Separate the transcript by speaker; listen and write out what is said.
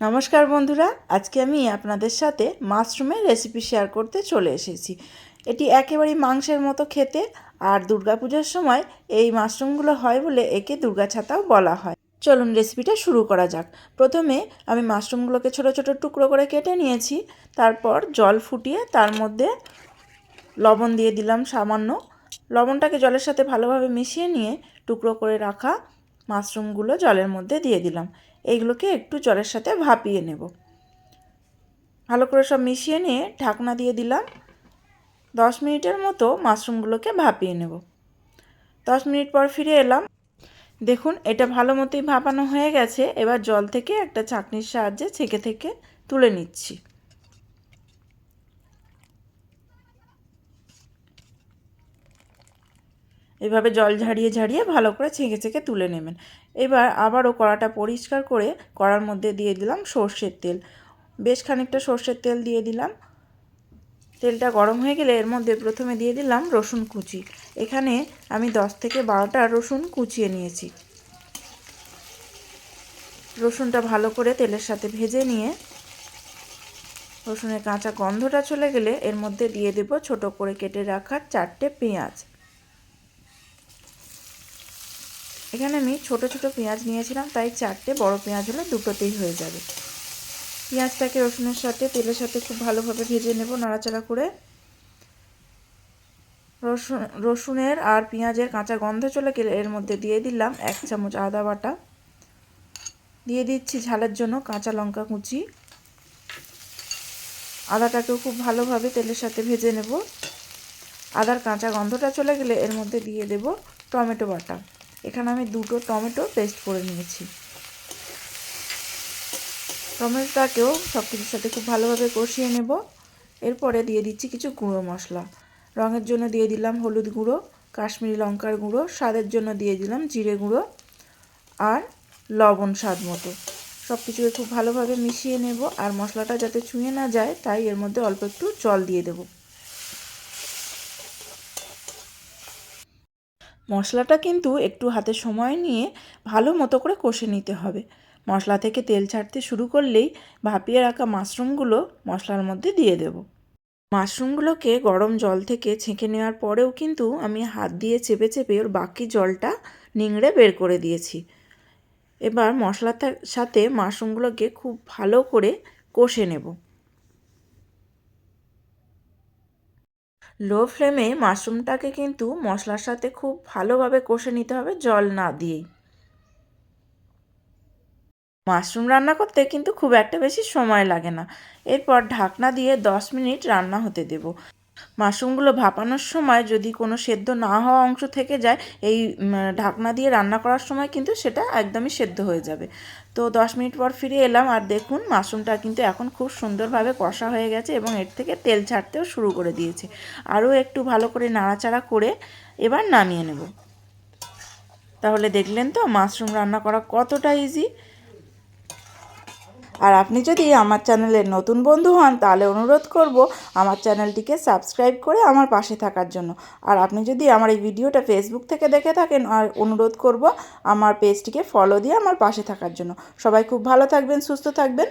Speaker 1: নমস্কার বন্ধুরা, আজকে আমি আপনাদের সাথে মাশরুমের রেসিপি শেয়ার করতে চলে এসেছি। এটি একেবারেই মাংসের মতো খেতে, আর দুর্গাপূজার সময় এই মাশরুমগুলো হয় বলে একে দুর্গাছাতাও বলা হয়। চলুন রেসিপিটা শুরু করা যাক। প্রথমে আমি মাশরুমগুলোকে ছোট ছোট টুকরো করে কেটে নিয়েছি। তারপর জল ফুটিয়ে তার মধ্যে লবণ দিয়ে দিলাম সামান্য। লবণটাকে জলের সাথে ভালোভাবে মিশিয়ে নিয়ে টুকরো করে রাখা মাশরুমগুলো জলের মধ্যে দিয়ে দিলাম। এইগুলোকে একটু জলের সাথে ভাপিয়ে নেব। ভালো করে সব মিশিয়ে নিয়ে ঢাকনা দিয়ে দিলাম। 10 মিনিটের মতো মাশরুমগুলোকে ভাপিয়ে নেব। 10 মিনিট পর ফিরে এলাম। দেখুন, এটা ভালো মতোই ভাপানো হয়ে গেছে। এবার জল থেকে একটা ছাঁকনির সাহায্যে ছেঁকে থেকে তুলে নিচ্ছি। এভাবে জল ঝাড়িয়ে ঝাড়িয়ে ভালো করে ছেঁকে ছেঁকে তুলে নেবেন। এবার আবারও কড়াটা পরিষ্কার করে কড়ার মধ্যে দিয়ে দিলাম সর্ষের তেল। বেশ খানিকটা সর্ষের তেল দিয়ে দিলাম। তেলটা গরম হয়ে গেলে এর মধ্যে প্রথমে দিয়ে দিলাম রসুন কুচি। এখানে আমি 10 থেকে 12টা রসুন কুচিয়ে নিয়েছি। রসুনটা ভালো করে তেলের সাথে ভেজে নিয়ে রসুনের কাঁচা গন্ধটা চলে গেলে এর মধ্যে দিয়ে দেব ছোট করে কেটে রাখা 4টে পেঁয়াজ। এখানে আমি ছোট ছোট পেঁয়াজ নিয়েছিলাম, তাই 4টে, বড় পেঁয়াজ হলে দুটোতেই হয়ে যাবে। পেঁয়াজটাকে রসুনের সাথে তেলের সাথে খুব ভালোভাবে ভেজে নেব নাড়াচাড়া করে। রসুনের আর পেঁয়াজের কাঁচা গন্ধ চলে গেলে এর মধ্যে দিয়ে দিলাম 1 চামচ আদা বাটা। দিয়ে দিচ্ছি ঝালের জন্য কাঁচা লঙ্কা কুচি। আদাটাকেও খুব ভালোভাবে তেলের সাথে ভেজে নেব। আদার কাঁচা গন্ধটা চলে গেলে এর মধ্যে দিয়ে দেব টমেটো বাটা। এখানে আমি 2টো টমেটো পেস্ট করে নিয়েছি। টমেটোটাকেও সব কিছুর সাথে খুব ভালোভাবে কষিয়ে নেব। এরপরে দিয়ে দিচ্ছি কিছু গুঁড়ো মশলা। রঙের জন্য দিয়ে দিলাম হলুদ গুঁড়ো, কাশ্মীরি লঙ্কার গুঁড়ো, স্বাদের জন্য দিয়ে দিলাম জিরে গুঁড়ো আর লবণ স্বাদ মতো। সব কিছুকে খুব ভালোভাবে মিশিয়ে নেব। আর মশলাটা যাতে ছুঁয়ে না যায় তাই এর মধ্যে অল্প একটু জল দিয়ে দেব। মশলাটা কিন্তু একটু হাতে সময় নিয়ে ভালো মতো করে কষে নিতে হবে। মশলা থেকে তেল ছাড়তে শুরু করলেই ভাপিয়ে রাখা মাশরুমগুলো মশলার মধ্যে দিয়ে দেব। মাশরুমগুলোকে গরম জল থেকে ছেঁকে নেওয়ার পরেও কিন্তু আমি হাত দিয়ে চেপে চেপে ওর বাকি জলটা নিংড়ে বের করে দিয়েছি। এবার মশলার সাথে মাশরুমগুলোকে খুব ভালো করে কষে নেব। লো ফ্লেমে মাশরুমটাকে কিন্তু মশলার সাথে খুব ভালোভাবে কষে নিতে হবে, জল না দিয়েই। মাশরুম রান্না করতে কিন্তু খুব একটা বেশি সময় লাগে না। এরপর ঢাকনা দিয়ে 10 মিনিট রান্না হতে দেব। মাশরুমগুলো ভাপানোর সময় যদি কোনো সেদ্ধ না হওয়া অংশ থেকে যায়, এই ঢাকনা দিয়ে রান্না করার সময় কিন্তু সেটা একদমই সেদ্ধ হয়ে যাবে। তো 10 মিনিট পর ফিরে এলাম, আর দেখুন মাশরুমটা কিন্তু এখন খুব সুন্দরভাবে কষা হয়ে গেছে এবং এর থেকে তেল ছাড়তেও শুরু করে দিয়েছে। আরও একটু ভালো করে নাড়াচাড়া করে এবার নামিয়ে নেব। তাহলে দেখলেন তো মাশরুম রান্না করা কতটা ইজি। আর আপনি যদি আমার চ্যানেলের নতুন বন্ধু হন তাহলে অনুরোধ করব আমার চ্যানেলটিকে সাবস্ক্রাইব করে আমার পাশে থাকার জন্য। আর আপনি যদি আমার এই ভিডিওটা ফেসবুক থেকে দেখে থাকেন, আর অনুরোধ করব আমার পেজটিকে ফলো দিয়ে আমার পাশে থাকার জন্য। সবাই খুব ভালো থাকবেন, সুস্থ থাকবেন।